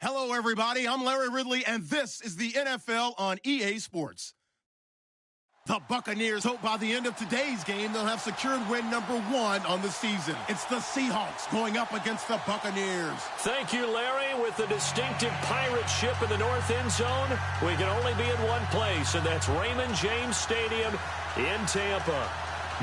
Hello, everybody. I'm Larry Ridley, and this is the NFL on EA Sports. The Buccaneers hope by the end of today's game they'll have secured win number 1 on the season. It's the Seahawks going up against the Buccaneers. Thank you, Larry. With the distinctive pirate ship in the north end zone, we can only be in one place, and that's Raymond James Stadium in Tampa.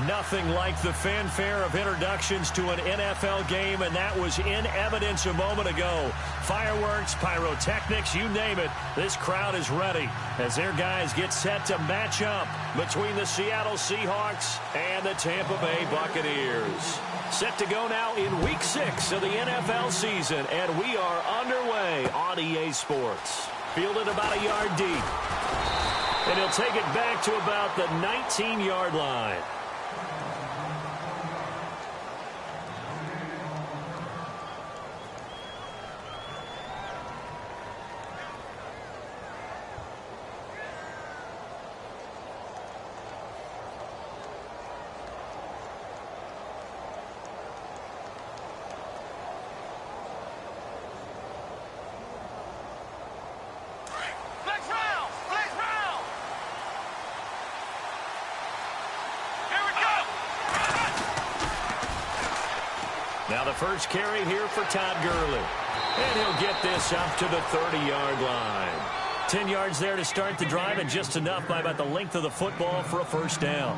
Nothing like the fanfare of introductions to an NFL game, and that was in evidence a moment ago. Fireworks, pyrotechnics, you name it. This crowd is ready as their guys get set to match up between the Seattle Seahawks and the Tampa Bay Buccaneers. Set to go now in Week 6 of the NFL season, and we are underway on EA Sports. Fielded about a yard deep. And he'll take it back to about the 19-yard line. Now the first carry here for Todd Gurley. And he'll get this up to the 30-yard line. 10 yards there to start the drive, and just enough by about the length of the football for a first down.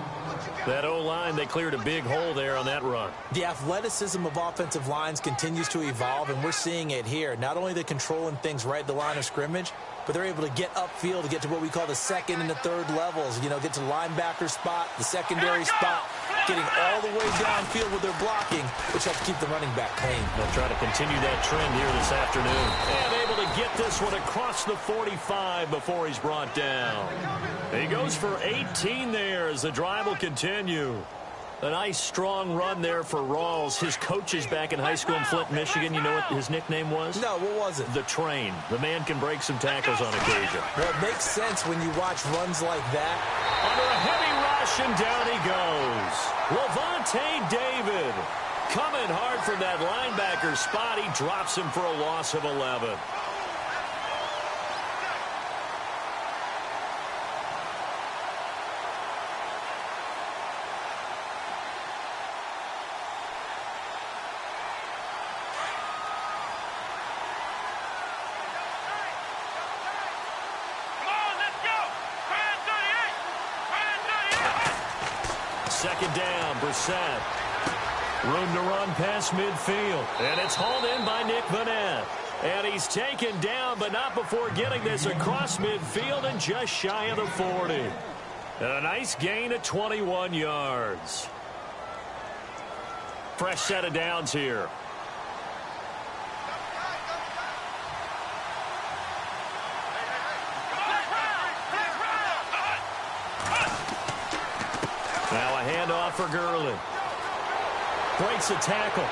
That O-line, they cleared a big hole there on that run. The athleticism of offensive lines continues to evolve, and we're seeing it here. Not only are they controlling things right at the line of scrimmage, but they're able to get upfield to get to what we call the second and the third levels. You know, get to the linebacker spot, the secondary spot, getting all the way downfield with their blocking, which helps keep the running back clean. They'll try to continue that trend here this afternoon. And able to get this one across the 45 before he's brought down. He goes for 18 there as the drive will continue. A nice, strong run there for Rawls. His coaches back in high school in Flint, Michigan, you know what his nickname was? No, what was it? The Train. The man can break some tackles on occasion. Well, it makes sense when you watch runs like that. Under a heavy rush, and down he goes. Lavonte David coming hard from that linebacker spot. He drops him for a loss of 11. Second down, Brissett. Room to run past midfield. And it's hauled in by Nick Vanette. And he's taken down, but not before getting this across midfield and just shy of the 40. And a nice gain of 21 yards. Fresh set of downs here. Now a handoff for Gurley. Breaks a tackle.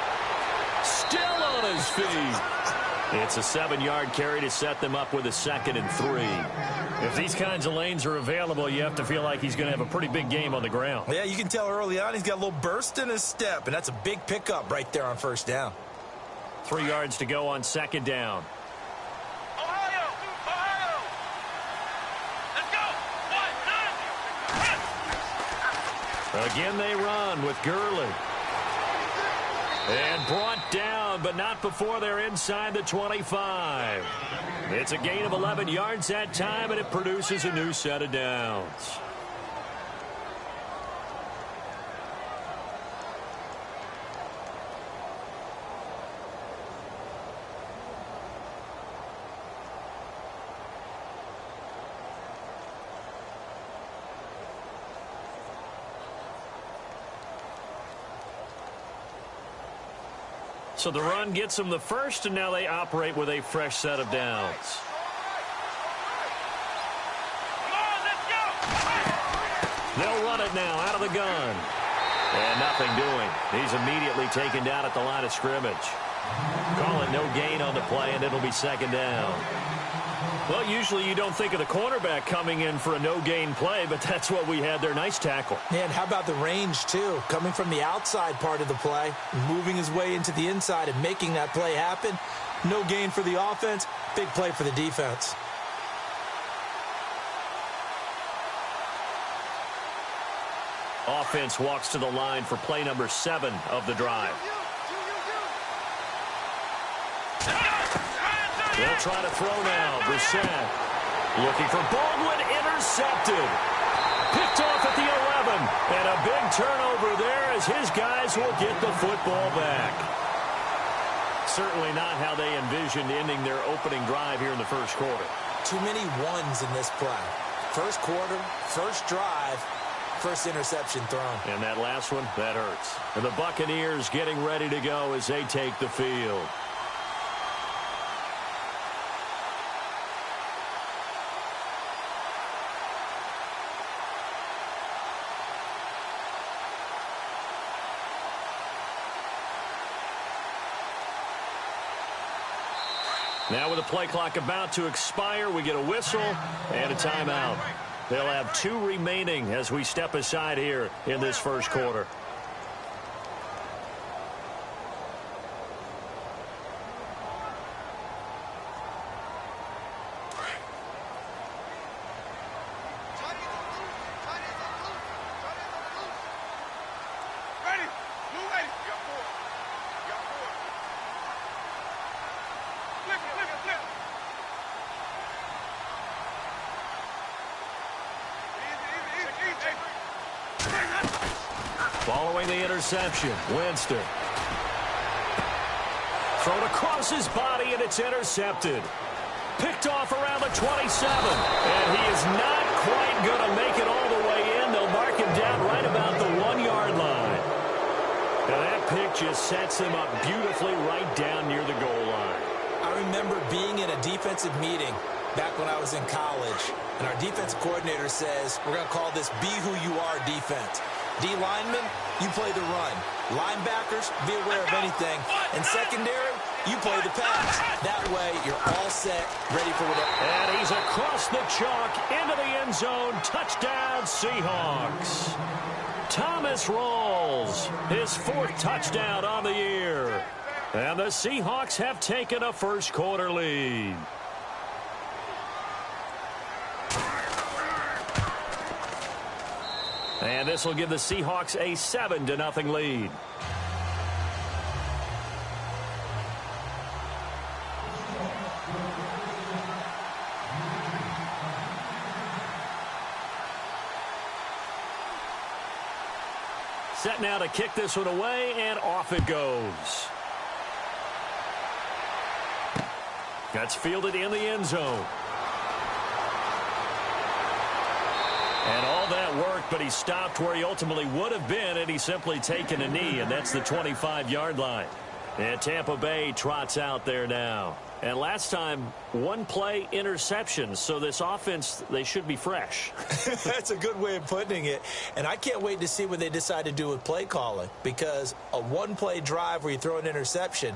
Still on his feet. It's a 7-yard carry to set them up with a 2nd and 3. If these kinds of lanes are available, you have to feel like he's going to have a pretty big game on the ground. Yeah, you can tell early on he's got a little burst in his step, and that's a big pickup right there on first down. 3 yards to go on 2nd down. Again they run with Gurley. And brought down, but not before they're inside the 25. It's a gain of 11 yards that time, and it produces a new set of downs. So the run gets them the first, and now they operate with a fresh set of downs. They'll run it now out of the gun. And nothing doing. He's immediately taken down at the line of scrimmage. Call it no gain on the play, and it'll be 2nd down. Well, usually you don't think of the cornerback coming in for a no-gain play, but that's what we had there. Nice tackle. And how about the range, too? Coming from the outside part of the play, moving his way into the inside and making that play happen. No gain for the offense. Big play for the defense. Offense walks to the line for play number 7 of the drive. They'll try to throw now. Brissett looking for Baldwin. Intercepted. Picked off at the 11. And a big turnover there as his guys will get the football back. Certainly not how they envisioned ending their opening drive here in the first quarter. Too many ones in this play. First quarter, first drive, first interception thrown. And that last one, that hurts. And the Buccaneers getting ready to go as they take the field. Now with the play clock about to expire, we get a whistle and a timeout. They'll have 2 remaining as we step aside here in this first quarter. Following the interception, Winston. Thrown across his body, and it's intercepted. Picked off around the 27. And he is not quite going to make it all the way in. They'll mark him down right about the 1-yard line. Now that pick just sets him up beautifully right down near the goal line. I remember being in a defensive meeting back when I was in college, and our defensive coordinator says, we're going to call this Be Who You Are defense. D linemen, you play the run. Linebackers, be aware of anything. And secondary, you play the pass. That way, you're all set, ready for whatever. And he's across the chalk into the end zone. Touchdown, Seahawks. Thomas rolls his 4th touchdown on the year. And the Seahawks have taken a first quarter lead. And this will give the Seahawks a 7-0 lead. Set now to kick this one away, and off it goes. That's fielded in the end zone. And all that worked, but he stopped where he ultimately would have been had he simply taken a knee, and that's the 25-yard line. And Tampa Bay trots out there now. And last time, 1 play interception, so this offense, they should be fresh. That's a good way of putting it. And I can't wait to see what they decide to do with play calling, because a 1-play drive where you throw an interception,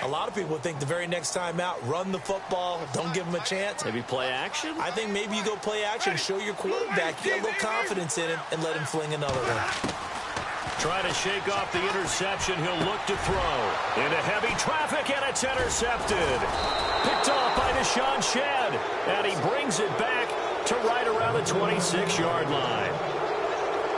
a lot of people think the very next time out, run the football, don't give them a chance. Maybe play action? I think maybe you go play action, show your quarterback, you get a little confidence in him, and let him fling another one. Trying to shake off the interception, he'll look to throw. Into heavy traffic, and it's intercepted. Picked off by Deshaun Shedd, and he brings it back to right around the 26-yard line.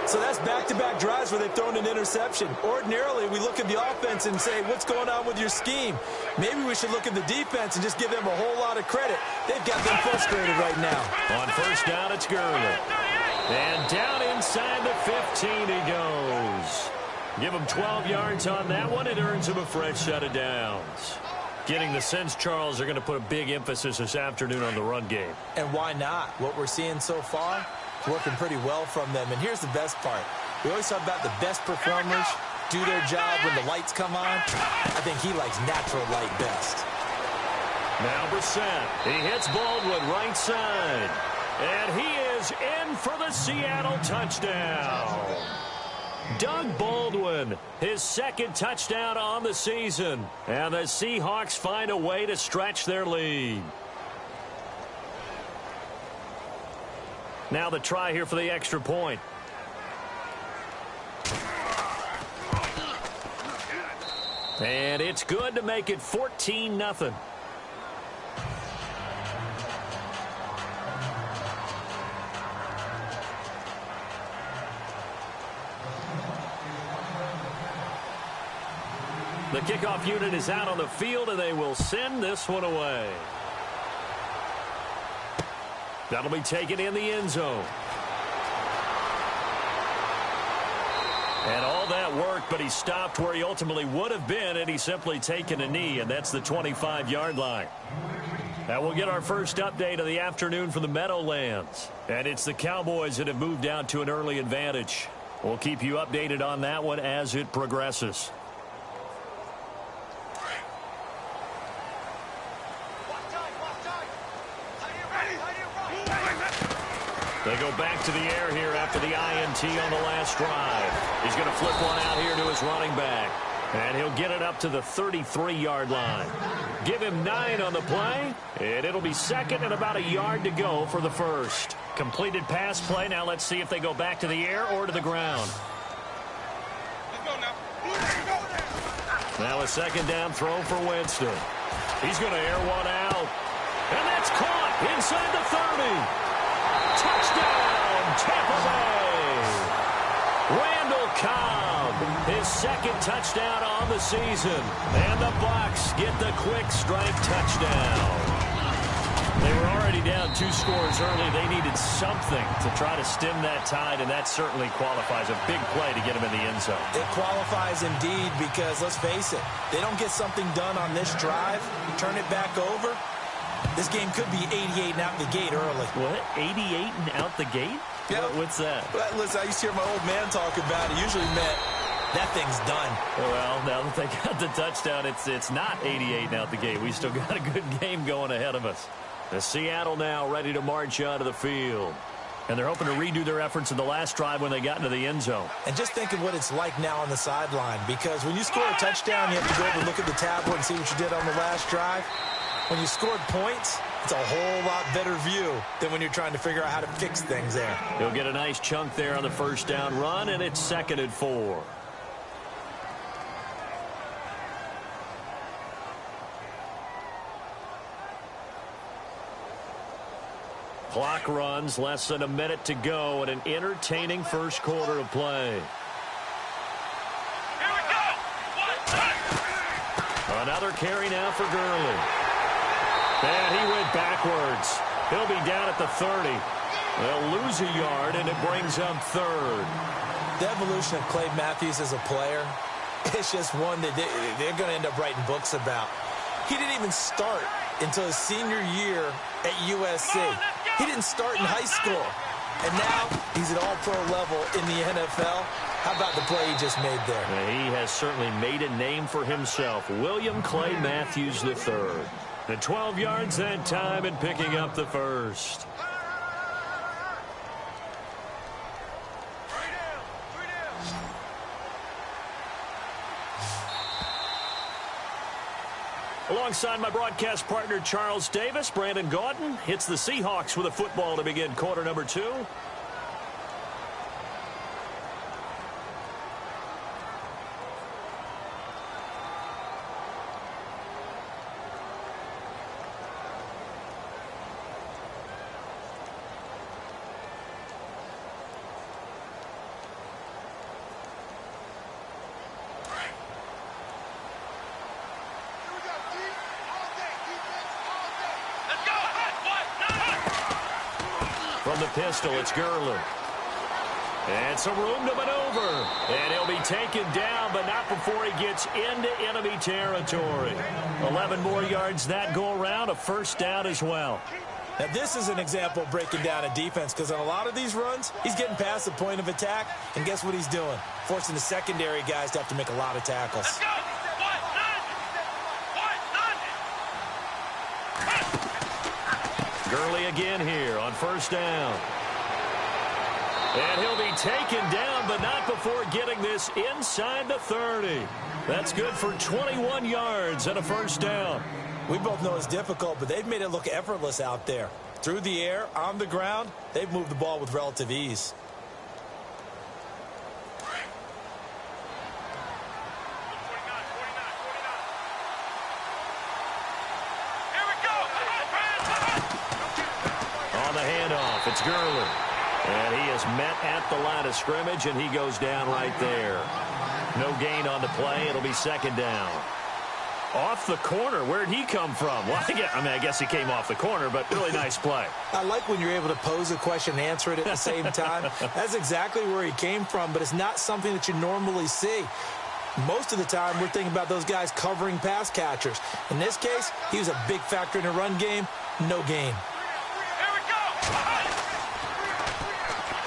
So that's back-to-back drives where they've thrown an interception. Ordinarily, we look at the offense and say, what's going on with your scheme? Maybe we should look at the defense and just give them a whole lot of credit. They've got them frustrated right now. On first down, it's Gurley. And down inside the 15 he goes. Give him 12 yards on that one. It earns him a fresh set of downs. Getting the sense, Charles, they're going to put a big emphasis this afternoon on the run game. And why not? What we're seeing so far, working pretty well from them. And here's the best part. We always talk about the best performers do their job when the lights come on. I think he likes natural light best. Now Brissett. He hits Baldwin right side. And he is in for the Seattle touchdown. Doug Baldwin, his 2nd touchdown on the season. And the Seahawks find a way to stretch their lead. Now the try here for the extra point. And it's good to make it 14-0. The kickoff unit is out on the field, and they will send this one away. That'll be taken in the end zone. And all that work, but he stopped where he ultimately would have been, and he's simply taken a knee, and that's the 25-yard line. Now we'll get our first update of the afternoon from the Meadowlands. And it's the Cowboys that have moved out to an early advantage. We'll keep you updated on that one as it progresses. They go back to the air here after the INT on the last drive. He's going to flip one out here to his running back. And he'll get it up to the 33-yard line. Give him 9 on the play, and it'll be second and about a yard to go for the first. Completed pass play. Now let's see if they go back to the air or to the ground. Now a second down throw for Winston. He's going to air one out. And that's caught inside the 30. Touchdown, Tampa Bay. Randall Cobb, his second touchdown on the season. And the Bucs get the quick strike touchdown. They were already down 2 scores early. They needed something to try to stem that tide, and that certainly qualifies. A big play to get them in the end zone. It qualifies indeed because, let's face it, they don't get something done on this drive, turn it back over. This game could be 88 and out the gate early. What? 88 and out the gate? Yeah. What's that? Well, listen, I used to hear my old man talk about it. Usually meant that thing's done. Well, now that they got the touchdown, it's not 88 and out the gate. We still got a good game going ahead of us. The Seattle now ready to march onto the field. And they're hoping to redo their efforts in the last drive when they got into the end zone. And just think of what it's like now on the sideline. Because when you score a touchdown, you have to go over and look at the tablet and see what you did on the last drive. When you scored points, it's a whole lot better view than when you're trying to figure out how to fix things there. He'll get a nice chunk there on the first down run, and it's 2nd and 4. Clock runs, less than a minute to go, and an entertaining first quarter of play. Here we go. Another carry now for Gurley. And he went backwards. He'll be down at the 30. They'll lose a yard, and it brings up 3rd. The evolution of Clay Matthews as a player, it's just one that they're going to end up writing books about. He didn't even start until his senior year at USC. He didn't start in high school. And now he's at all-pro level in the NFL. How about the play he just made there? He has certainly made a name for himself. William Clay Matthews III. The 12 yards that time and picking up the first. Alongside my broadcast partner, Charles Davis, Brandon Gaudin hits the Seahawks with a football to begin quarter number 2. From the pistol, it's Gurley. And some room to maneuver. And he'll be taken down, but not before he gets into enemy territory. 11 more yards that go around, a first down as well. Now, this is an example of breaking down a defense, because on a lot of these runs, he's getting past the point of attack, and guess what he's doing? Forcing the secondary guys to have to make a lot of tackles. Let's go. Gurley again here on first down. And he'll be taken down, but not before getting this inside the 30. That's good for 21 yards and a first down. We both know it's difficult, but they've made it look effortless out there. Through the air, on the ground, they've moved the ball with relative ease. handoff. It's Gurley. And he is met at the line of scrimmage, and he goes down right there. No gain on the play. It'll be second down. Off the corner. Where'd he come from? Well, I guess he came off the corner, but really nice play. I like when you're able to pose a question and answer it at the same time. That's exactly where he came from, but it's not something that you normally see. Most of the time, we're thinking about those guys covering pass catchers. In this case, he was a big factor in the run game. No gain.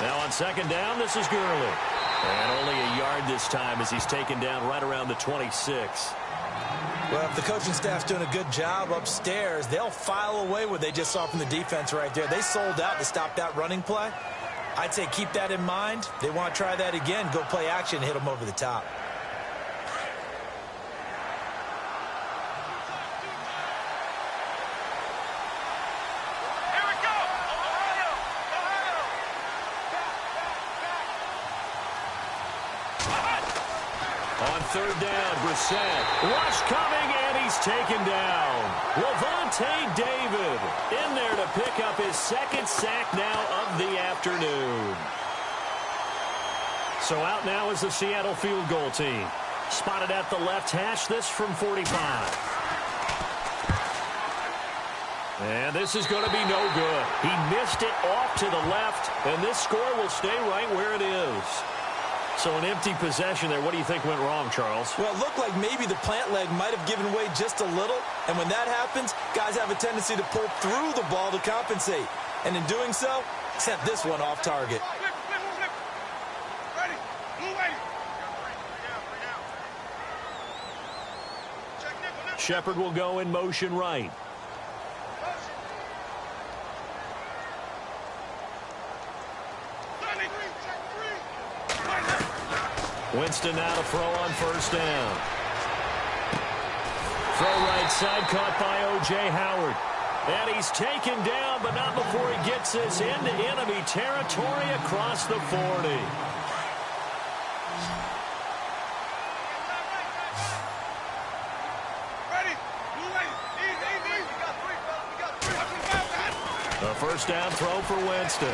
Now on second down, this is Gurley. And only a yard this time as he's taken down right around the 26. Well, if the coaching staff's doing a good job upstairs, they'll file away what they just saw from the defense right there. They sold out to stop that running play. I'd say keep that in mind. They want to try that again, go play action, hit them over the top. Third down, Brissett. Rush coming, and he's taken down. Lavonte David in there to pick up his second sack now of the afternoon. So out now is the Seattle field goal team. Spotted at the left hash, this from 45. And this is going to be no good. He missed it off to the left, and this score will stay right where it is. So an empty possession there. What do you think went wrong, Charles? Well, it looked like maybe the plant leg might have given way just a little. And when that happens, guys have a tendency to pull through the ball to compensate. And in doing so, sent this one off target. Shepard will go in motion right. Winston now to throw on first down. Throw right side, caught by O.J. Howard. And he's taken down, but not before he gets this into enemy territory across the 40. A first down throw for Winston.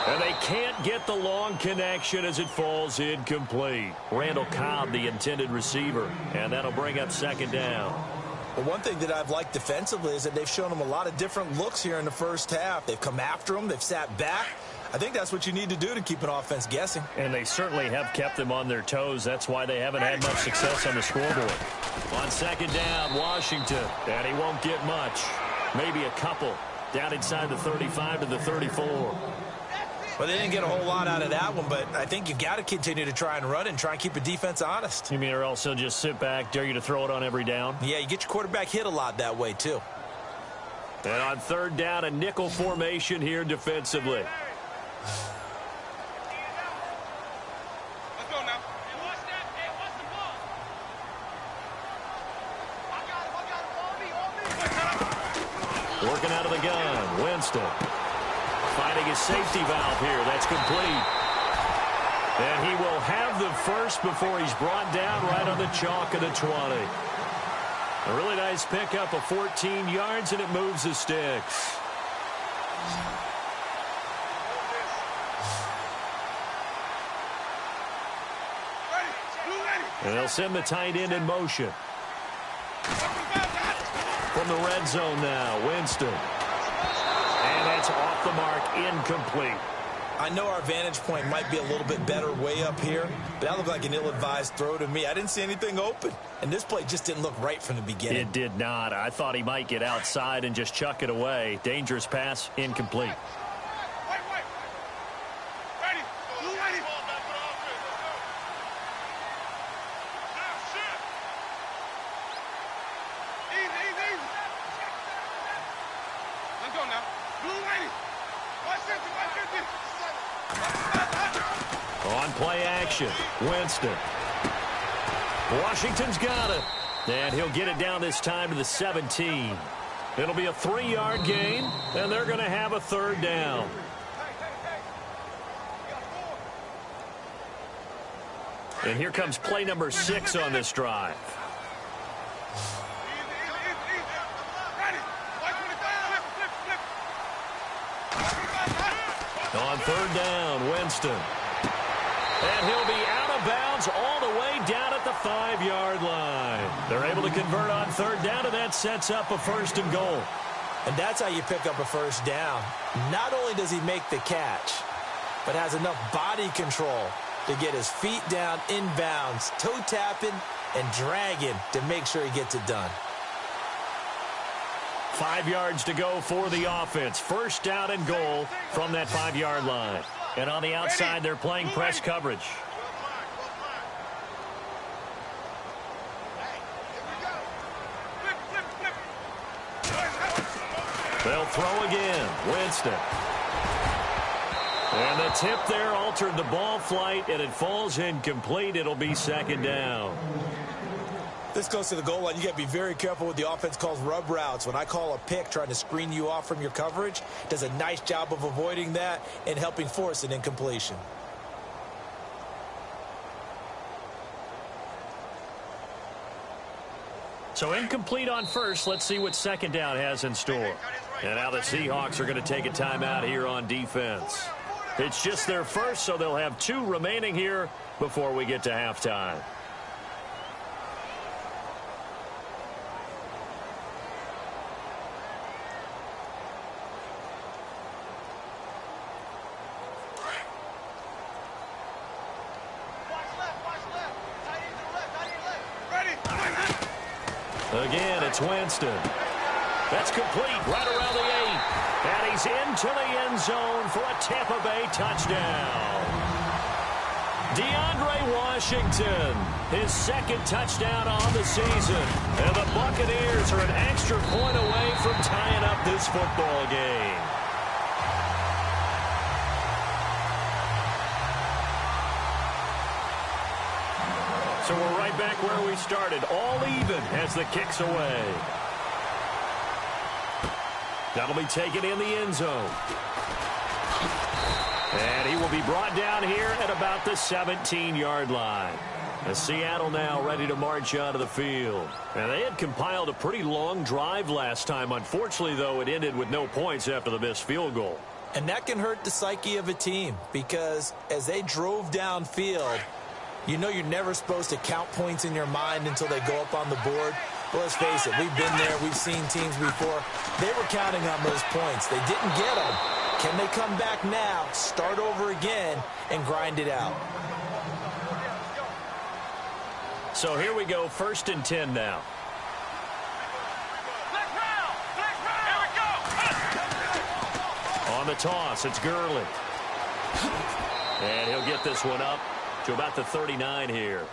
And they can't get the long connection as it falls incomplete. Randall Cobb, the intended receiver. And that'll bring up second down. Well, one thing that I've liked defensively is that they've shown them a lot of different looks here in the first half. They've come after them. They've sat back. I think that's what you need to do to keep an offense guessing. And they certainly have kept them on their toes. That's why they haven't had much success on the scoreboard. On second down, Washington. And he won't get much. Maybe a couple. Down inside the 35 to the 34. Well, they didn't get a whole lot out of that one, but I think you've got to continue to try and run and try and keep a defense honest. You mean or else they'll just sit back, dare you to throw it on every down? Yeah, you get your quarterback hit a lot that way, too. And on third down, a nickel formation here defensively. Let's go now. Working out of the gun, Winston. Finding his safety valve here. That's complete. And he will have the first before he's brought down right on the chalk of the 20. A really nice pickup of 14 yards, and it moves the sticks. And they'll send the tight end in motion. From the red zone now, Winston. And that's off the mark, incomplete. I know our vantage point might be a little bit better way up here, but that looked like an ill-advised throw to me. I didn't see anything open, and this play just didn't look right from the beginning. It did not. I thought he might get outside and just chuck it away. Dangerous pass, incomplete. On play action, Winston. Washington's got it. And he'll get it down this time to the 17. It'll be a 3-yard gain, and they're going to have a third down. And here comes play number 6 on this drive. on third down, Winston. And he'll be out of bounds all the way down at the 5-yard line. They're able to convert on third down, and that sets up a 1st and goal. And that's how you pick up a first down. Not only does he make the catch, but has enough body control to get his feet down inbounds, toe tapping and dragging to make sure he gets it done. 5 yards to go for the offense. 1st down and goal from that 5-yard line. And on the outside, they're playing press coverage. They'll throw again. Winston. And the tip there altered the ball flight, and it falls incomplete. It'll be 2nd down. This goes to the goal line. You got to be very careful with the offense calls rub routes. When I call a pick trying to screen you off from your coverage, does a nice job of avoiding that and helping force an incompletion. So incomplete on first. Let's see what 2nd down has in store. And now the Seahawks are going to take a timeout here on defense. It's just their first, so they'll have 2 remaining here before we get to halftime. Again, it's Winston. That's complete right around the 8. And he's into the end zone for a Tampa Bay touchdown. DeAndre Washington, his 2nd touchdown on the season. And the Buccaneers are an extra point away from tying up this football game. So we're right back where we started, all even as the kick's away. That'll be taken in the end zone. And he will be brought down here at about the 17-yard line. As Seattle now ready to march out of the field. And they had compiled a pretty long drive last time. Unfortunately, though, it ended with no points after the missed field goal. And that can hurt the psyche of a team because as they drove downfield, you know you're never supposed to count points in your mind until they go up on the board. But let's face it, we've been there. We've seen teams before. They were counting on those points. They didn't get them. Can they come back now, start over again, and grind it out? So here we go, 1st and 10 now. On the toss, it's Gurley. And he'll get this one up to about the 39 here.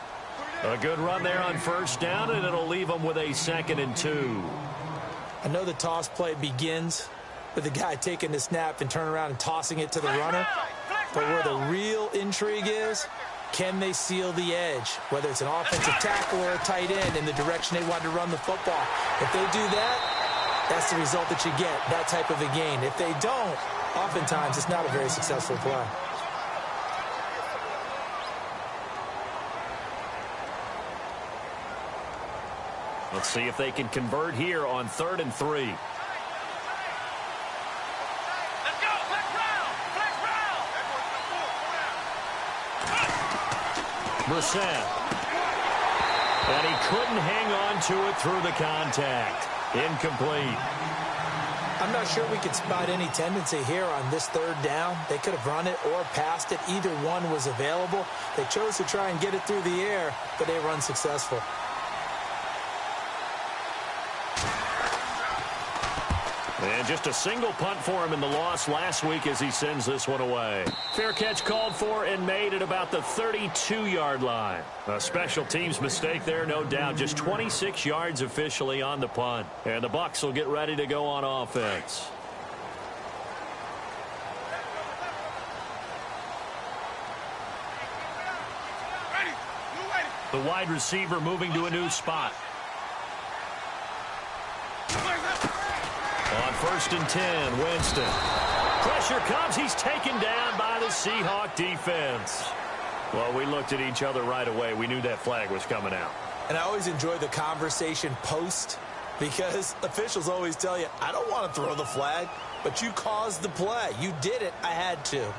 A good run there on 1st down, and it'll leave them with a 2nd and 2. I know the toss play begins with the guy taking the snap and turning around and tossing it to the runner. But where the real intrigue is, can they seal the edge? Whether it's an offensive tackle or a tight end in the direction they want to run the football. If they do that, that's the result that you get, that type of a gain. If they don't, oftentimes it's not a very successful play. Let's see if they can convert here on 3rd and 3. Let's go. Flex round. Brissett. And he couldn't hang on to it through the contact. Incomplete. I'm not sure we could spot any tendency here on this 3rd down. They could have run it or passed it. Either one was available. They chose to try and get it through the air, but they were unsuccessful. And just a single punt for him in the loss last week as he sends this one away. Fair catch called for and made at about the 32-yard line. A special teams mistake there, no doubt. Just 26 yards officially on the punt. And the Bucs will get ready to go on offense. The wide receiver moving to a new spot. On 1st and 10, Winston. Pressure comes. He's taken down by the Seahawk defense. Well, we looked at each other right away. We knew that flag was coming out. And I always enjoy the conversation post because officials always tell you, I don't want to throw the flag, but you caused the play. You did it. I had to.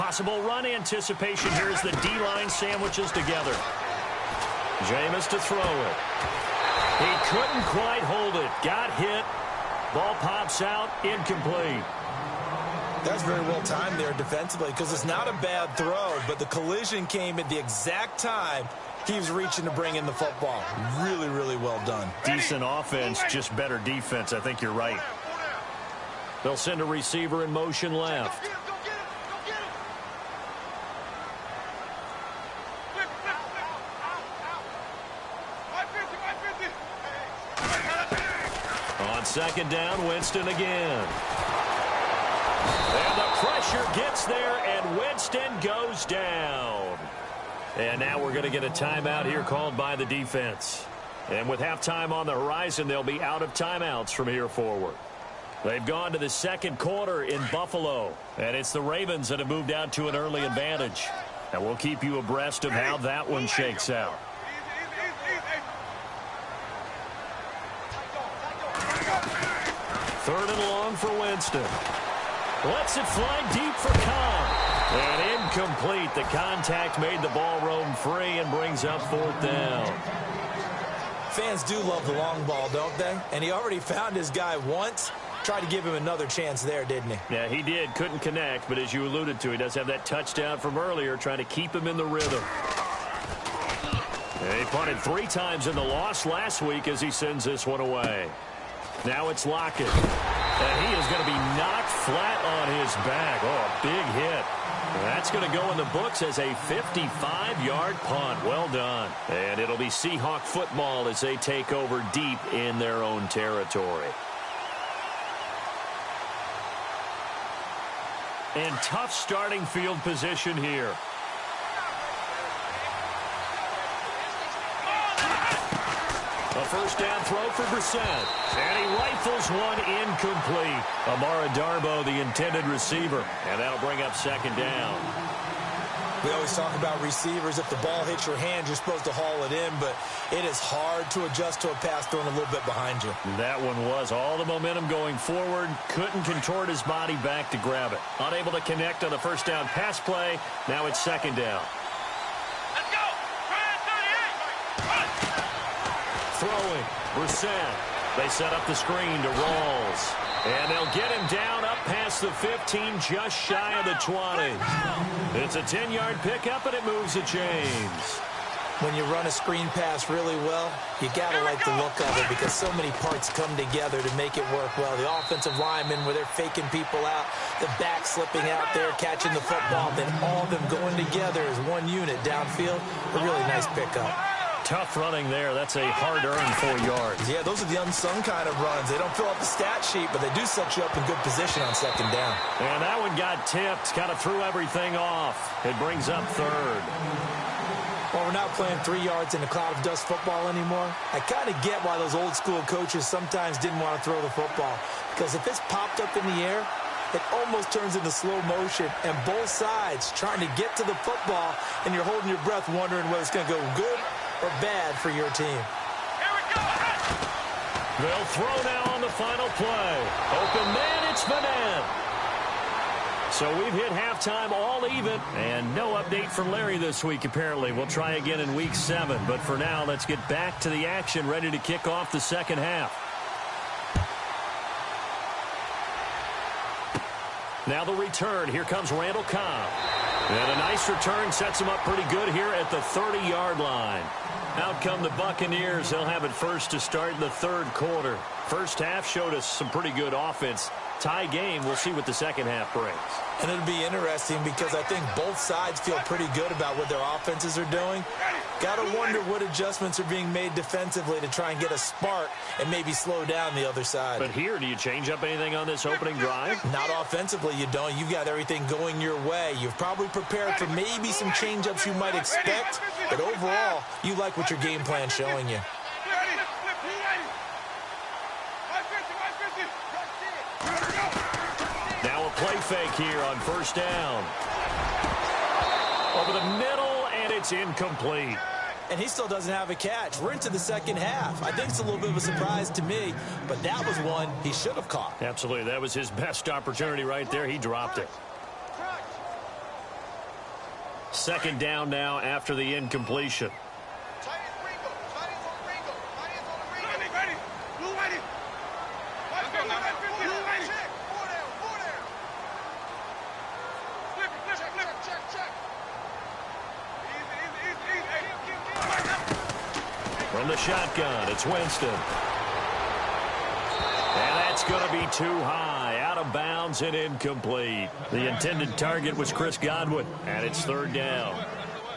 Possible run anticipation here as the D-line sandwiches together. Jameis to throw it. He couldn't quite hold it. Got hit. Ball pops out. Incomplete. That's very well timed there defensively because it's not a bad throw, but the collision came at the exact time he was reaching to bring in the football. Really, really well done. Decent offense, just better defense. I think you're right. They'll send a receiver in motion left. On second down, Winston again. And the pressure gets there, and Winston goes down. And now we're going to get a timeout here called by the defense. And with halftime on the horizon, they'll be out of timeouts from here forward. They've gone to the second quarter in Buffalo, and it's the Ravens that have moved out to an early advantage. And we'll keep you abreast of how that one shakes out. Third and long for Winston. Lets it fly deep for Cobb. And incomplete. The contact made the ball roam free and brings up fourth down. Fans do love the long ball, don't they? And he already found his guy once. Tried to give him another chance there, didn't he? Yeah, he did. Couldn't connect, but as you alluded to, he does have that touchdown from earlier, trying to keep him in the rhythm. And he punted 3 times in the loss last week as he sends this one away. Now it's Lockett. And he is going to be knocked flat on his back. Oh, a big hit. That's going to go in the books as a 55-yard punt. Well done. And it'll be Seahawk football as they take over deep in their own territory. And tough starting field position here. A first down throw for Brissett. And he rifles one incomplete. Amara Darboh, the intended receiver. And that'll bring up second down. We always talk about receivers. If the ball hits your hand, you're supposed to haul it in, but it is hard to adjust to a pass thrown a little bit behind you. That one was all the momentum going forward. Couldn't contort his body back to grab it. Unable to connect on the first down pass play. Now it's second down. Let's go. Throwing. Brissett. They set up the screen to Rawls. And they'll get him down up past the 15, just shy of the 20. It's a 10-yard pickup, and it moves the chains. When you run a screen pass really well, you got to like the look of it because so many parts come together to make it work well. The offensive linemen, where they're faking people out, the back slipping out there, catching the football, then all of them going together as one unit downfield. A really nice pickup. Tough running there. That's a hard-earned 4 yards. Yeah, those are the unsung kind of runs. They don't fill out the stat sheet, but they do set you up in good position on second down. And that one got tipped. Kind of threw everything off. It brings up third. Well, we're not playing 3 yards in a cloud of dust football anymore. I kind of get why those old-school coaches sometimes didn't want to throw the football. Because if it's popped up in the air, it almost turns into slow motion, and both sides trying to get to the football, and you're holding your breath wondering whether it's going to go good or bad for your team. Here we go. They'll throw now on the final play. Open man, it's Vanette. So we've hit halftime all even, and no update from Larry this week, apparently. We'll try again in week 7, but for now, let's get back to the action, ready to kick off the second half. Now the return. Here comes Randall Cobb. And a nice return sets him up pretty good here at the 30-yard line. Out come the Buccaneers. They'll have it first to start the third quarter. First half showed us some pretty good offense. Tie game. We'll see what the second half brings. And it'll be interesting because I think both sides feel pretty good about what their offenses are doing. Got to wonder what adjustments are being made defensively to try and get a spark and maybe slow down the other side. But here, do you change up anything on this opening drive? Not offensively, you don't. You've got everything going your way. You've probably prepared for maybe some change-ups you might expect, but overall, you like what your game plan's showing you. Now a play fake here on first down. Over the middle, and it's incomplete. And he still doesn't have a catch. We're into the second half. I think it's a little bit of a surprise to me, but that was one he should have caught. Absolutely. That was his best opportunity right there. He dropped it. Second down now after the incompletion. From the shotgun, it's Winston. And that's going to be too high, out of bounds and incomplete. The intended target was Chris Godwin, and it's third down.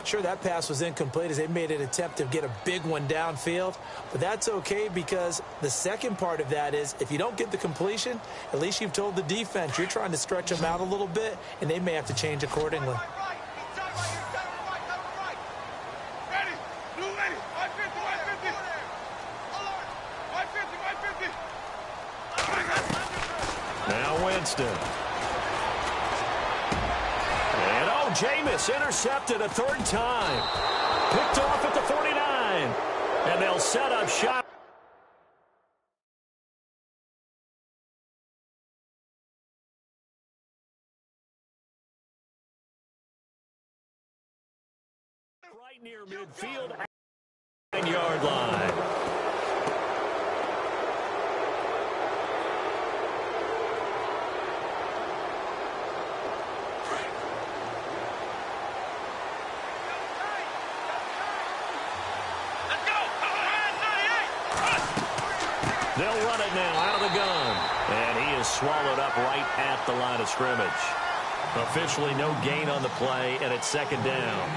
Sure, that pass was incomplete as they made an attempt to get a big one downfield, but that's okay because the second part of that is if you don't get the completion, at least you've told the defense you're trying to stretch them out a little bit, and they may have to change accordingly. Now Winston. And oh, Jameis intercepted a third time. Picked off at the 49. And they'll set up shot. Right near midfield, 9-yard line. They'll run it now out of the gun. And he is swallowed up right at the line of scrimmage. Officially no gain on the play, and it's second down.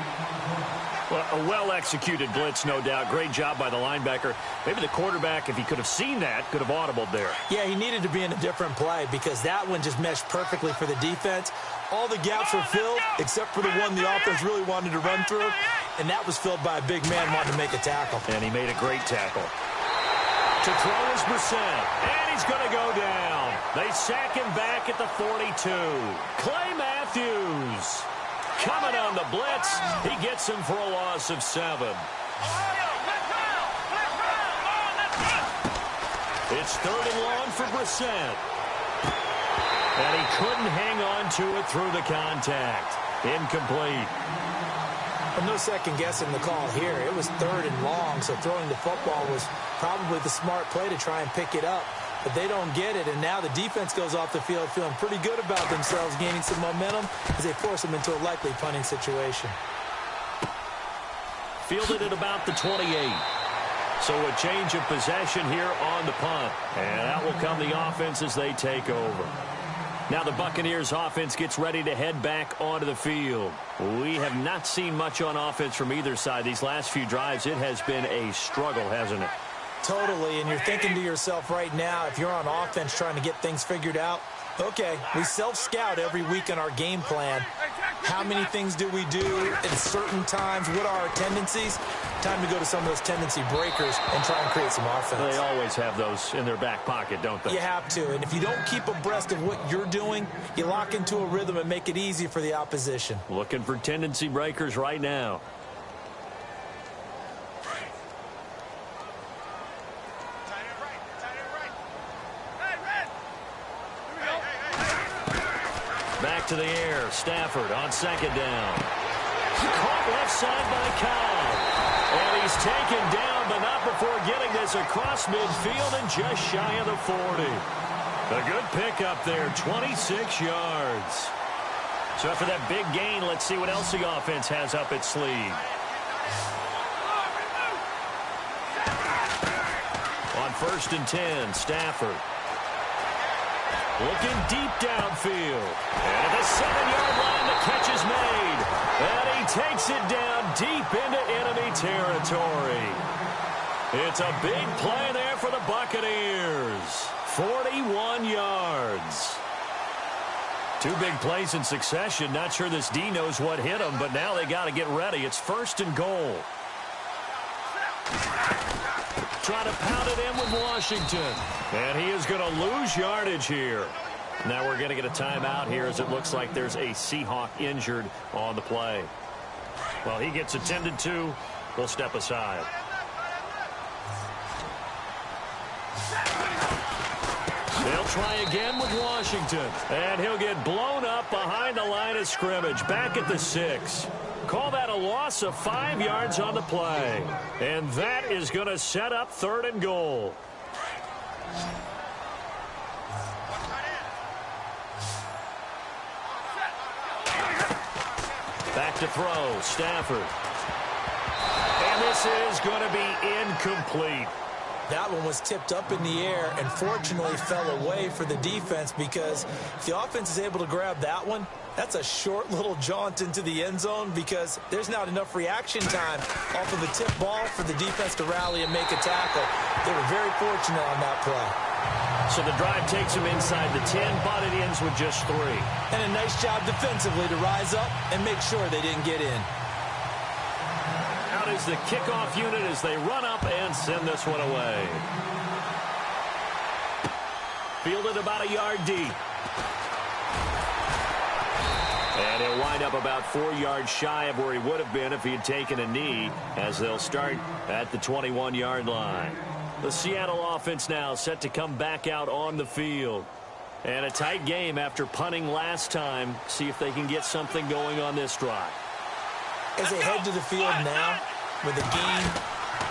Well, a well-executed blitz, no doubt. Great job by the linebacker. Maybe the quarterback, if he could have seen that, could have audibled there. Yeah, he needed to be in a different play because that one just meshed perfectly for the defense. All the gaps were filled except for the one the offense really wanted to run through, and that was filled by a big man wanting to make a tackle. And he made a great tackle. To throw is Brissett, and he's going to go down. They sack him back at the 42. Clay Matthews coming on the blitz. He gets him for a loss of 7. It's third and long for Brissett. And he couldn't hang on to it through the contact. Incomplete. Well, no second guessing the call here. It was third and long, so throwing the football was probably the smart play to try and pick it up. But they don't get it, and now the defense goes off the field feeling pretty good about themselves, gaining some momentum as they force them into a likely punting situation. Fielded at about the 28. So a change of possession here on the punt. And out will come the offense as they take over. Now the Buccaneers offense gets ready to head back onto the field. We have not seen much on offense from either side. These last few drives, it has been a struggle, hasn't it? Totally, and you're thinking to yourself right now, if you're on offense trying to get things figured out, okay, we self-scout every week in our game plan. How many things do we do at certain times? What are our tendencies? Time to go to some of those tendency breakers and try and create some offense. They always have those in their back pocket, don't they? You have to, and if you don't keep abreast of what you're doing, you lock into a rhythm and make it easy for the opposition. Looking for tendency breakers right now. Back to the air. Stafford on second down. Caught left side by Cobb. And he's taken down, but not before getting this across midfield and just shy of the 40. A good pickup there, 26 yards. So after that big gain, let's see what else the offense has up its sleeve. On 1st and 10, Stafford. Looking deep downfield. And at the 7-yard line, the catch is made. And he takes it down deep into enemy territory. It's a big play there for the Buccaneers. 41 yards. Two big plays in succession. Not sure this D knows what hit him, but now they got to get ready. It's 1st and goal. Trying to pound it in with Washington. And he is going to lose yardage here. Now we're going to get a timeout here as it looks like there's a Seahawk injured on the play. Well, he gets attended to. We'll step aside. They'll try again with Washington. And he'll get blown up behind the line of scrimmage, back at the 6. Call that a loss of 5 yards on the play. And that is going to set up 3rd and goal. Back to throw, Stafford. And this is going to be incomplete. That one was tipped up in the air and fortunately fell away for the defense, because if the offense is able to grab that one, that's a short little jaunt into the end zone, because there's not enough reaction time off of a tip ball for the defense to rally and make a tackle. They were very fortunate on that play. So the drive takes them inside the 10, but it ends with just 3. And a nice job defensively to rise up and make sure they didn't get in. Out is the kickoff unit as they run up and send this one away. Fielded about a yard deep. And he'll wind up about 4 yards shy of where he would have been if he had taken a knee, as they'll start at the 21-yard line. The Seattle offense now set to come back out on the field. And a tight game after punting last time. See if they can get something going on this drive. As they head to the field now, with the game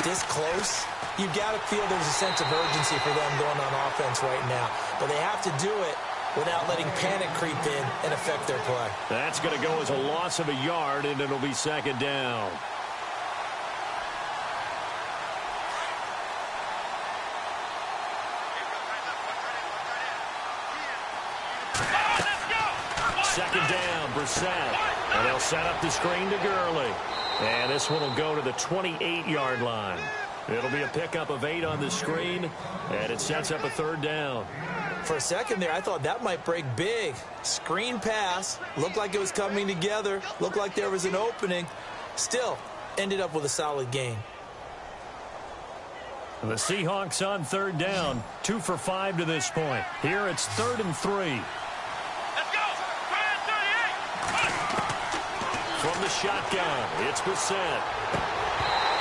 this close, you've got to feel there's a sense of urgency for them going on offense right now. But they have to do it without letting panic creep in and affect their play. That's going to go as a loss of a yard, and it'll be 2nd down. Second down, Brissett. And they'll set up the screen to Gurley. And this one will go to the 28-yard line. It'll be a pickup of 8 on the screen, and it sets up a 3rd down. For a second there, I thought that might break big. Screen pass. Looked like it was coming together. Looked like there was an opening. Still, ended up with a solid gain. The Seahawks on 3rd down. 2 for 5 to this point. Here it's 3rd and 3. From the shotgun, it's Brissett.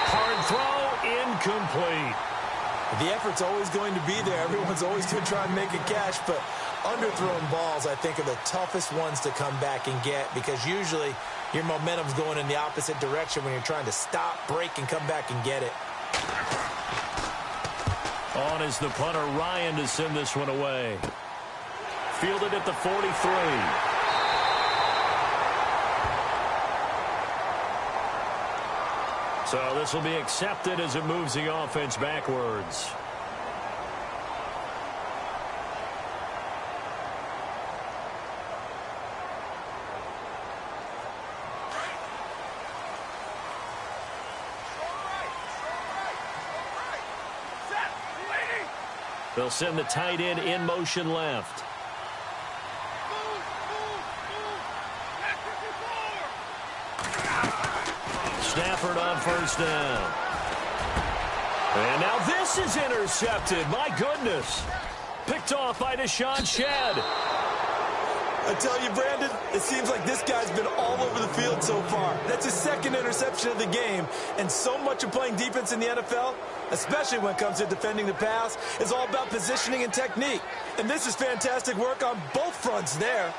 Hard throw, incomplete. The effort's always going to be there. Everyone's always going to try and make a catch, but underthrown balls, I think, are the toughest ones to come back and get, because usually your momentum's going in the opposite direction when you're trying to stop, break, and come back and get it. On is the punter, Ryan, to send this one away. Fielded at the 43. So this will be accepted as it moves the offense backwards. They'll send the tight end in motion left. Stafford on 1st down. And now this is intercepted. My goodness. Picked off by Deshaun Shedd. I tell you, Brandon, it seems like this guy's been all over the field so far. That's his 2nd interception of the game. And so much of playing defense in the NFL, especially when it comes to defending the pass, is all about positioning and technique. And this is fantastic work on both fronts there.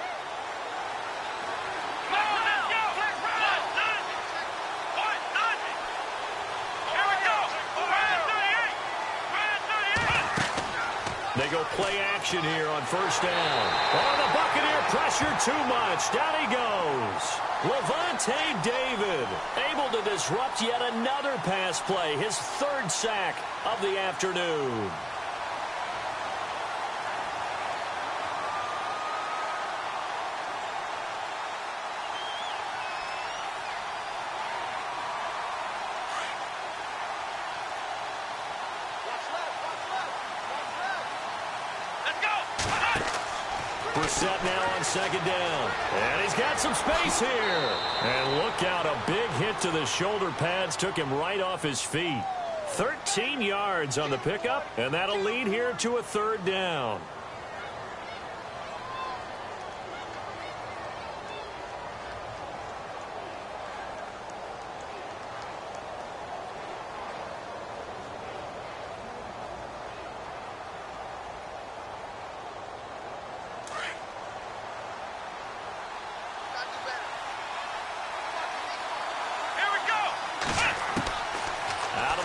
They go play action here on 1st down. Oh, the Buccaneer pressure too much. Down he goes. Levante David able to disrupt yet another pass play. His 3rd sack of the afternoon. Brissett now on 2nd down. And he's got some space here. And look out, a big hit to the shoulder pads took him right off his feet. 13 yards on the pickup, and that'll lead here to a 3rd down.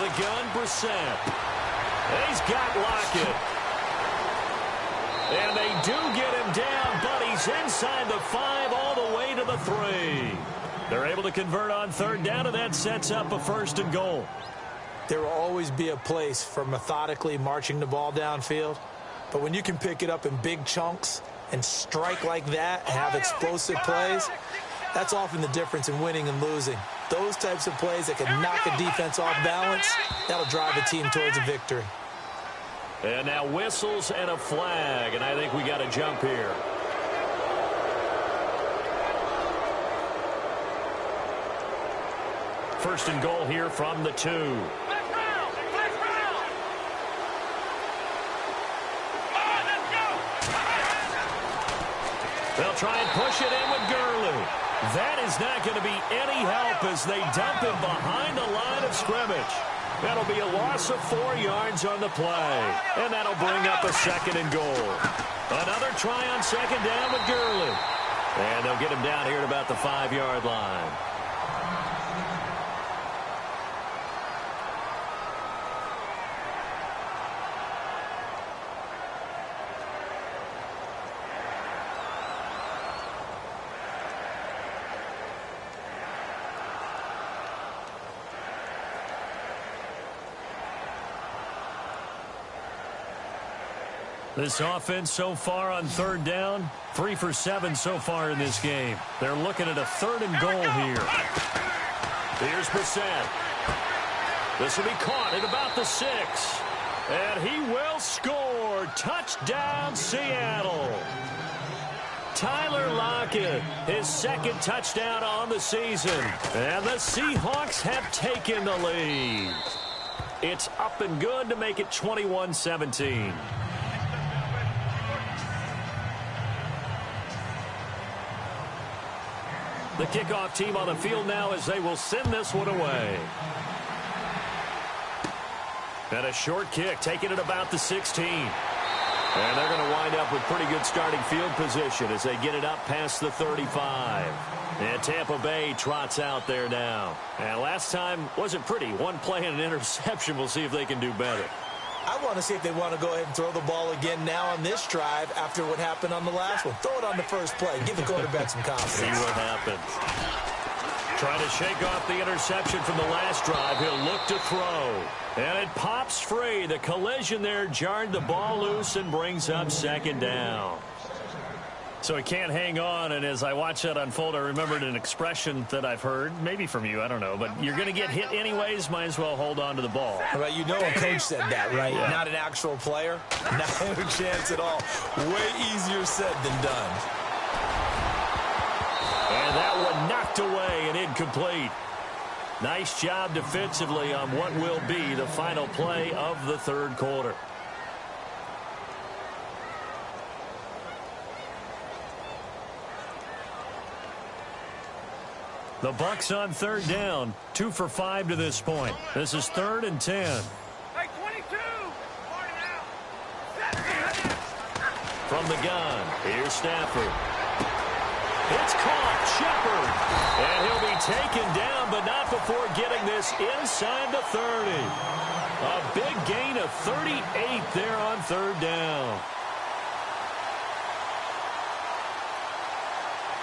the gun, Brissett. He's got Lockett. And they do get him down, but he's inside the 5 all the way to the 3. They're able to convert on third down, and that sets up a 1st and goal. There will always be a place for methodically marching the ball downfield. But when you can pick it up in big chunks and strike like that and have explosive plays, that's often the difference in winning and losing. Those types of plays that can knock a defense off balance, that'll drive a team towards a victory. And now whistles and a flag, and I think we got a jump here. First and goal here from the 2. They'll try and push it in with Gurley. That is not going to be any help as they dump him behind the line of scrimmage. That'll be a loss of 4 yards on the play. And that'll bring up a 2nd and goal. Another try on 2nd down with Gurley. And they'll get him down here at about the 5-yard line. This offense so far on third down, 3 for 7 so far in this game. They're looking at a 3rd and goal here. Here's Brissett. This will be caught at about the 6. And he will score. Touchdown, Seattle. Tyler Lockett, his 2nd touchdown on the season. And the Seahawks have taken the lead. It's up and good to make it 21-17. The kickoff team on the field now as they will send this one away. And a short kick, taking it about the 16. And they're going to wind up with pretty good starting field position as they get it up past the 35. And Tampa Bay trots out there now. And last time wasn't pretty. One play and an interception. We'll see if they can do better. I want to see if they want to go ahead and throw the ball again now on this drive after what happened on the last one. Throw it on the first play. Give the quarterback some confidence. See what happens. Trying to shake off the interception from the last drive. He'll look to throw. And it pops free. The collision there jarred the ball loose and brings up 2nd down. So he can't hang on, and as I watch that unfold, I remembered an expression that I've heard, maybe from you, I don't know, but you're going to get hit anyways, might as well hold on to the ball. Well, you know a coach said that, right? Yeah. Not an actual player. Not a chance at all. Way easier said than done. And that one knocked away and incomplete. Nice job defensively on what will be the final play of the 3rd quarter. The Bucs on 3rd down, 2 for 5 to this point. This is 3rd and 10. Hey, 22! From the gun, here's Stafford. It's caught, Shepard. And he'll be taken down, but not before getting this inside the 30. A big gain of 38 there on 3rd down.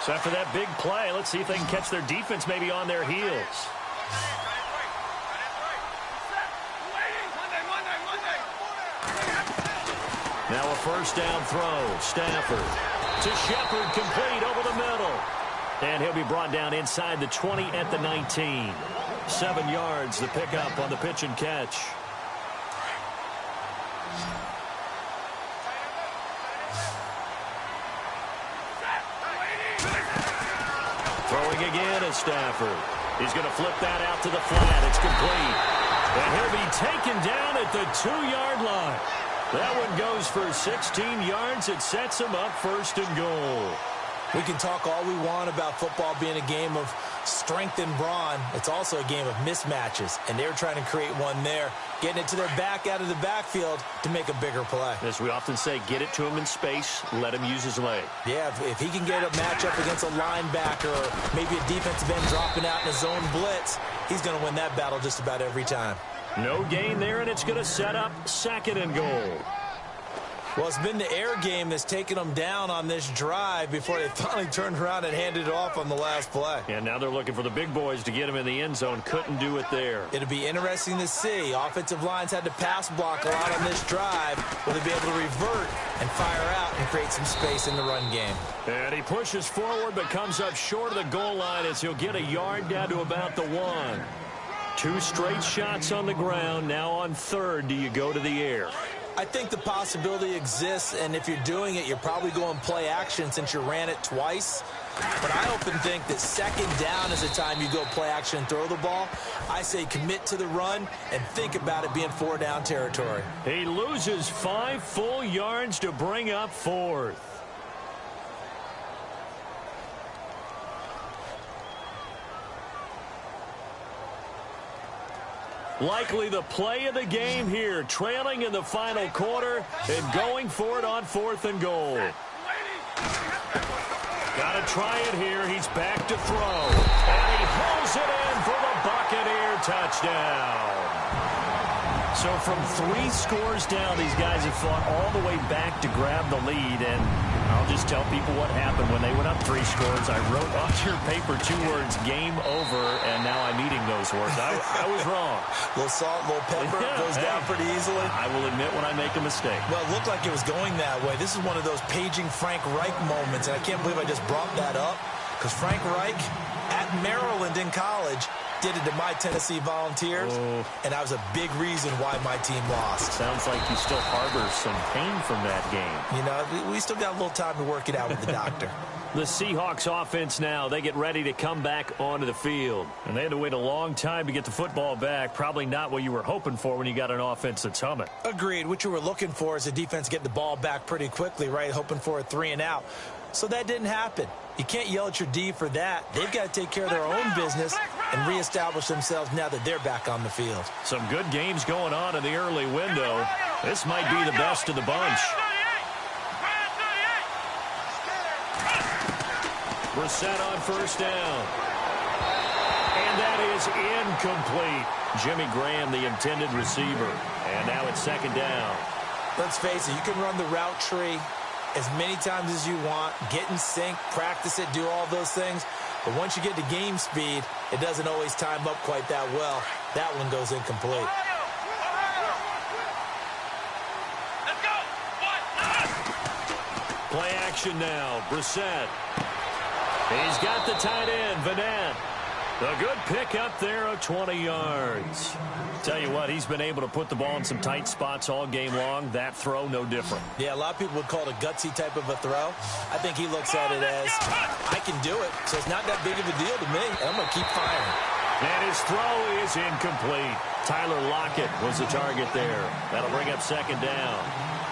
So after that big play, let's see if they can catch their defense maybe on their heels. Now a 1st down throw. Stafford to Shepard, complete over the middle. And he'll be brought down inside the 20 at the 19. 7 yards the pickup on the pitch and catch. Throwing again is Stafford. He's going to flip that out to the flat. It's complete. And he'll be taken down at the 2-yard line. That one goes for 16 yards. It sets him up 1st and goal. We can talk all we want about football being a game of strength and brawn. It's also a game of mismatches, and they're trying to create one there, getting it to their back out of the backfield to make a bigger play. As we often say, get it to him in space, let him use his leg. Yeah, if he can get a matchup against a linebacker or maybe a defensive end dropping out in a zone blitz, he's going to win that battle just about every time. No gain there, and it's going to set up 2nd and goal. Well, it's been the air game that's taken them down on this drive before they finally turned around and handed it off on the last play. And now they're looking for the big boys to get him in the end zone. Couldn't do it there. It'll be interesting to see. Offensive lines had to pass block a lot on this drive. Will they be able to revert and fire out and create some space in the run game? And he pushes forward but comes up short of the goal line as he'll get a yard down to about the 1. 2 straight shots on the ground. Now on 3rd, do you go to the air? I think the possibility exists, and if you're doing it, you're probably going play action since you ran it twice. But I often think that 2nd down is the time you go play action and throw the ball. I say commit to the run and think about it being 4-down territory. He loses 5 full yards to bring up 4th. Likely the play of the game here, trailing in the final quarter and going for it on 4th and goal. Got to try it here. He's back to throw. And he hauls it in for the Buccaneer touchdown. So from 3 scores down, these guys have fought all the way back to grab the lead. And I'll just tell people what happened when they went up 3 scores. I wrote on your paper 2 words, game over, and now I'm eating those words. I was wrong. A little salt, a little pepper, goes down pretty easily. I will admit when I make a mistake. Well, it looked like it was going that way. This is one of those paging Frank Reich moments, and I can't believe I just brought that up, because Frank Reich at Maryland in college did it to my Tennessee Volunteers, and that was a big reason why my team lost. Sounds like you still harbor some pain from that game. You know, we still got a little time to work it out with the doctor. The Seahawks offense now, they get ready to come back onto the field. And they had to wait a long time to get the football back. Probably not what you were hoping for when you got an offense that's humming. Agreed. What you were looking for is the defense getting the ball back pretty quickly, right? Hoping for a 3 and out. So that didn't happen. You can't yell at your D for that. They've got to take care of their own business and reestablish themselves now that they're back on the field. Some good games going on in the early window. This might be the best of the bunch. Brissett on 1st down. And that is incomplete. Jimmy Graham, the intended receiver. And now it's 2nd down. Let's face it, you can run the route tree as many times as you want, get in sync, practice it, do all those things. But once you get to game speed, it doesn't always time up quite that well. That one goes incomplete. Let's go. Play action now. Brissett. He's got the tight end, Vanette. A good pick up there of 20 yards. Tell you what, he's been able to put the ball in some tight spots all game long. That throw, no different. Yeah, a lot of people would call it a gutsy type of a throw. I think he looks at it as, I can do it, so it's not that big of a deal to me, and I'm going to keep firing. And his throw is incomplete. Tyler Lockett was the target there. That'll bring up 2nd down.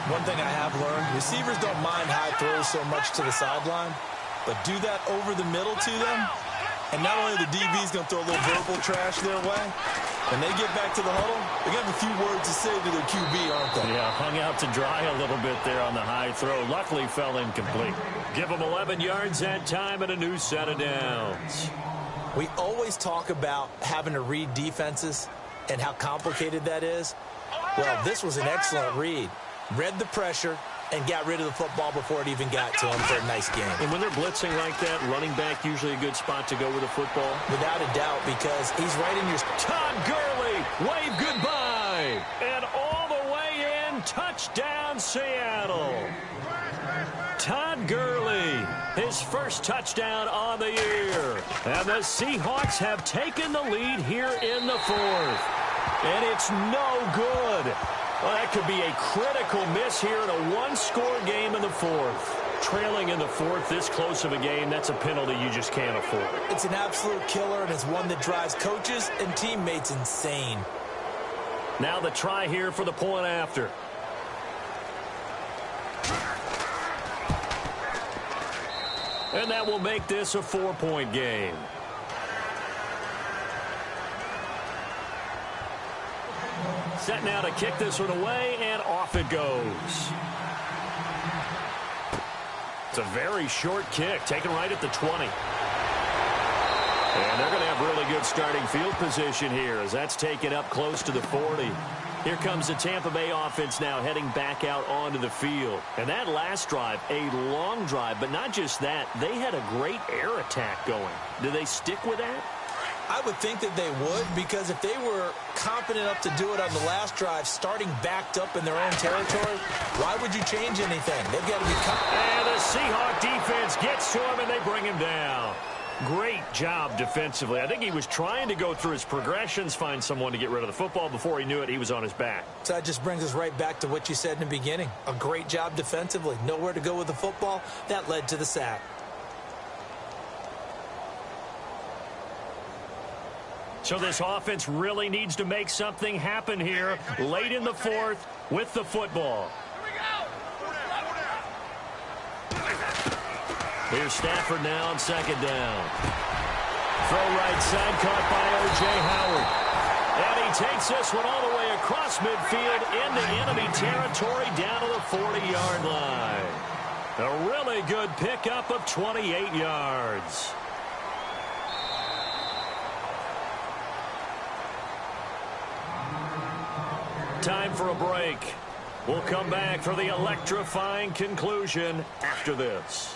One thing I have learned, receivers don't mind high throws so much to the sideline, but do that over the middle to them, and not only the DB's going to throw a little verbal trash their way, when they get back to the huddle, they're going to have a few words to say to their QB, aren't they? Yeah, hung out to dry a little bit there on the high throw. Luckily fell incomplete. Give them 11 yards that time and a new set of downs. We always talk about having to read defenses and how complicated that is. Well, this was an excellent read. Read the pressure and got rid of the football before it even got to him for a nice game. And when they're blitzing like that, running back usually a good spot to go with the football? Without a doubt, because he's right in your... Todd Gurley, wave goodbye. And all the way in, touchdown Seattle. Todd Gurley, his first touchdown on the year. And the Seahawks have taken the lead here in the 4th. And it's no good. Well, that could be a critical miss here in a 1-score game in the 4th. Trailing in the 4th, this close of a game, that's a penalty you just can't afford. It's an absolute killer, and it's one that drives coaches and teammates insane. Now the try here for the point after. And that will make this a 4-point game. Set now to kick this one away, and off it goes. It's a very short kick, taken right at the 20. And they're going to have really good starting field position here as that's taken up close to the 40. Here comes the Tampa Bay offense now heading back out onto the field. And that last drive, a long drive, but not just that. They had a great air attack going. Do they stick with that? I would think that they would, because if they were confident enough to do it on the last drive, starting backed up in their own territory, why would you change anything? They've got to be confident. And the Seahawks defense gets to him, and they bring him down. Great job defensively. I think he was trying to go through his progressions, find someone to get rid of the football. Before he knew it, he was on his back. So that just brings us right back to what you said in the beginning. A great job defensively. Nowhere to go with the football. That led to the sack. So this offense really needs to make something happen here late in the fourth with the football. Here's Stafford now on second down. Throw right side caught by O.J. Howard. And he takes this one all the way across midfield into enemy territory down to the 40-yard line. A really good pickup of 28 yards. Time for a break. We'll come back for the electrifying conclusion after this.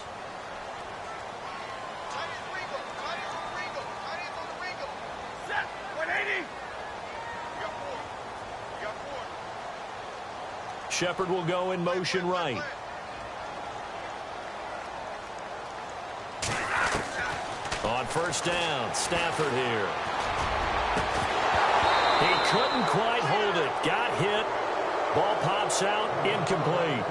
Shepard will go in motion right. On first down, Stafford here. He couldn't quite hold it. Got hit. Ball pops out. Incomplete.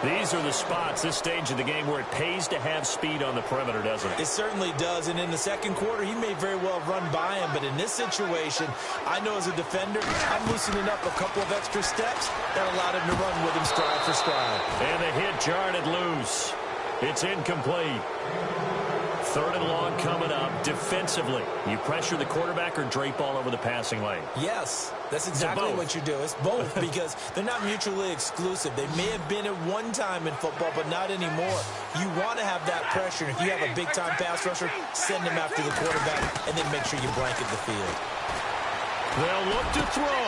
These are the spots, this stage of the game, where it pays to have speed on the perimeter, doesn't it? It certainly does. And in the second quarter, he may very well run by him. But in this situation, I know as a defender, I'm loosening up a couple of extra steps that allowed him to run with him stride for stride. And the hit jarred it loose. It's incomplete. Third and long coming up. Defensively, you pressure the quarterback or drape all over the passing lane? Yes, that's exactly what you do. It's both, because they're not mutually exclusive. They may have been at one time in football, but not anymore. You want to have that pressure. If you have a big-time pass rusher, send him after the quarterback, and then make sure you blanket the field. They'll look to throw.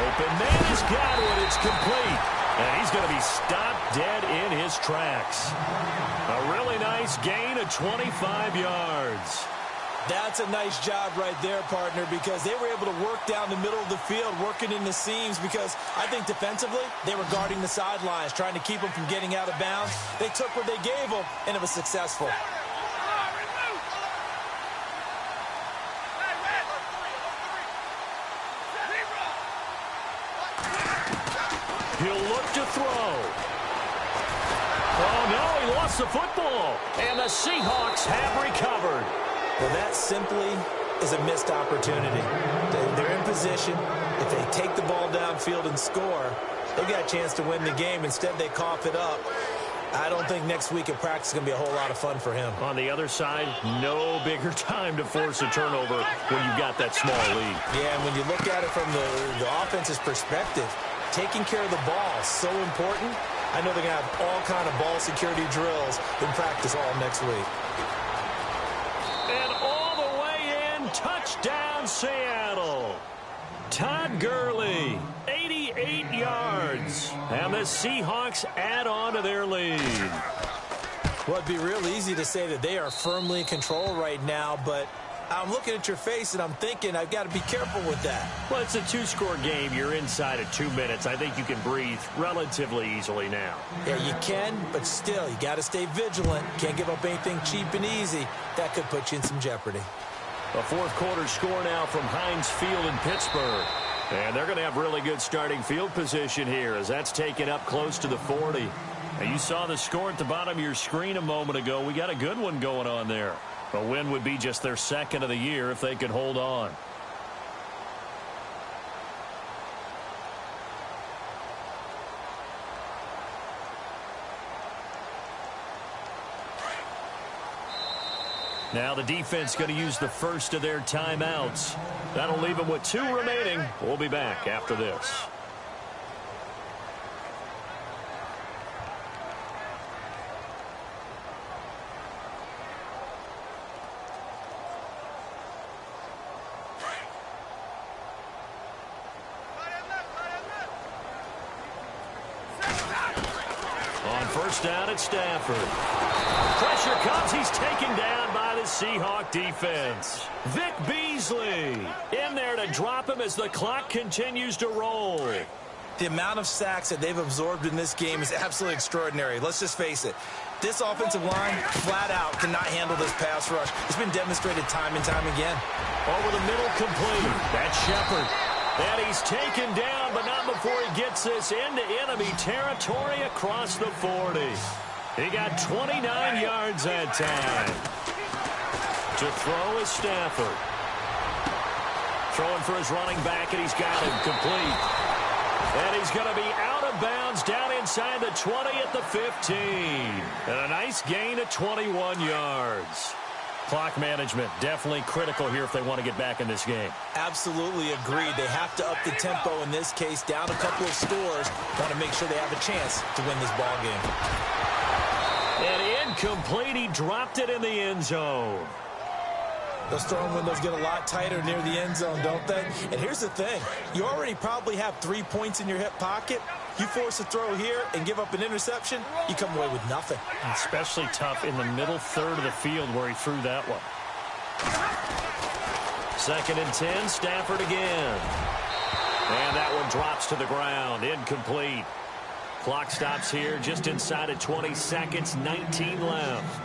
Open man has got it. It's complete. And he's going to be stopped dead in his tracks. A really nice gain of 25 yards. That's a nice job right there, partner, because they were able to work down the middle of the field, working in the seams, because I think defensively they were guarding the sidelines, trying to keep them from getting out of bounds. They took what they gave them, and it was successful. He'll look to throw. Oh, no, he lost the football. And the Seahawks have recovered. Well, that simply is a missed opportunity. They're in position. If they take the ball downfield and score, they've got a chance to win the game. Instead, they cough it up. I don't think next week at practice is going to be a whole lot of fun for him. On the other side, no bigger time to force a turnover when you've got that small lead. Yeah, and when you look at it from the offense's perspective, taking care of the ball is so important. I know they're going to have all kind of ball security drills in practice all next week. And all the way in, touchdown Seattle. Todd Gurley, 88 yards. And the Seahawks add on to their lead. Well, it'd be real easy to say that they are firmly in control right now, but I'm looking at your face and I'm thinking I've got to be careful with that. Well, it's a two-score game. You're inside of 2 minutes. I think you can breathe relatively easily now. Yeah, you can, but still, you got to stay vigilant. Can't give up anything cheap and easy. That could put you in some jeopardy. A fourth quarter score now from Heinz Field in Pittsburgh. And they're going to have really good starting field position here as that's taken up close to the 40. And you saw the score at the bottom of your screen a moment ago. We got a good one going on there. A win would be just their second of the year if they could hold on. Now the defense going to use the first of their timeouts. That'll leave them with 2 remaining. We'll be back after this. First down at Stafford. Pressure comes. He's taken down by the Seahawk defense. Vic Beasley in there to drop him as the clock continues to roll. The amount of sacks that they've absorbed in this game is absolutely extraordinary. Let's just face it. This offensive line, flat out, cannot handle this pass rush. It's been demonstrated time and time again. Over the middle, complete. That's Shepard. And he's taken down, but not before he gets this into enemy territory across the 40. He got 29 yards that time. To throw is Stafford. Throwing for his running back, and he's got him complete. And he's going to be out of bounds down inside the 20 at the 15. And a nice gain of 21 yards. Clock management definitely critical here if they want to get back in this game. Absolutely agreed. They have to up the tempo in this case, down a couple of scores. Want to make sure they have a chance to win this ball game. And incomplete. He dropped it in the end zone. Those throwing windows get a lot tighter near the end zone, don't they? And here's the thing. You already probably have 3 points in your hip pocket. You force a throw here and give up an interception, you come away with nothing. Especially tough in the middle third of the field where he threw that one. 2nd and 10, Stafford again. And that one drops to the ground, incomplete. Clock stops here just inside of 20 seconds, 19 left.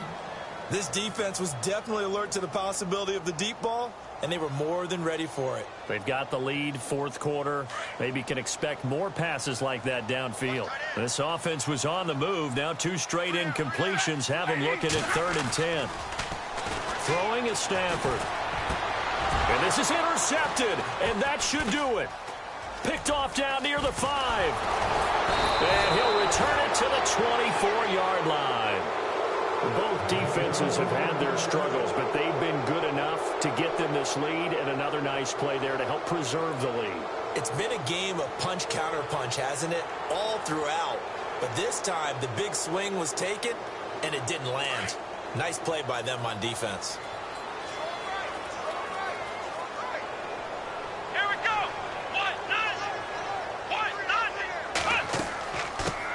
This defense was definitely alert to the possibility of the deep ball, and they were more than ready for it. They've got the lead, 4th quarter. Maybe can expect more passes like that downfield. This offense was on the move. Now 2 straight incompletions have them looking at 3rd and 10. Throwing is Stafford. And this is intercepted, and that should do it. Picked off down near the 5. And he'll return it to the 24-yard line. Both defenses have had their struggles, but they've been good enough to get them this lead, and another nice play there to help preserve the lead. It's been a game of punch-counter-punch, hasn't it? All throughout. But this time, the big swing was taken, and it didn't land. Nice play by them on defense. Here we go. 1-0.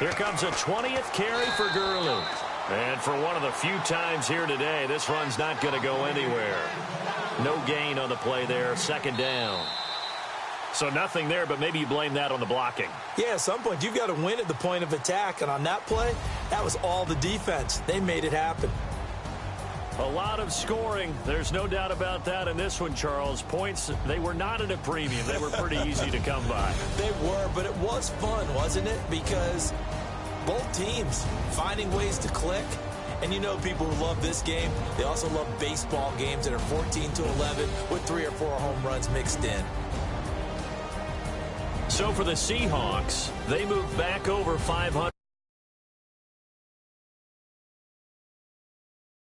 Here comes a 20th carry for Gurley. And for one of the few times here today, this run's not going to go anywhere. No gain on the play there, 2nd down. So nothing there, but maybe you blame that on the blocking. Yeah, at some point, you've got to win at the point of attack. And on that play, that was all the defense. They made it happen. A lot of scoring. There's no doubt about that in this one, Charles. Points, they were not at a premium. They were pretty easy to come by. They were, but it was fun, wasn't it? Because both teams finding ways to click. And you know people who love this game, they also love baseball games that are 14-11 with 3 or 4 home runs mixed in. So for the Seahawks, they move back over 500.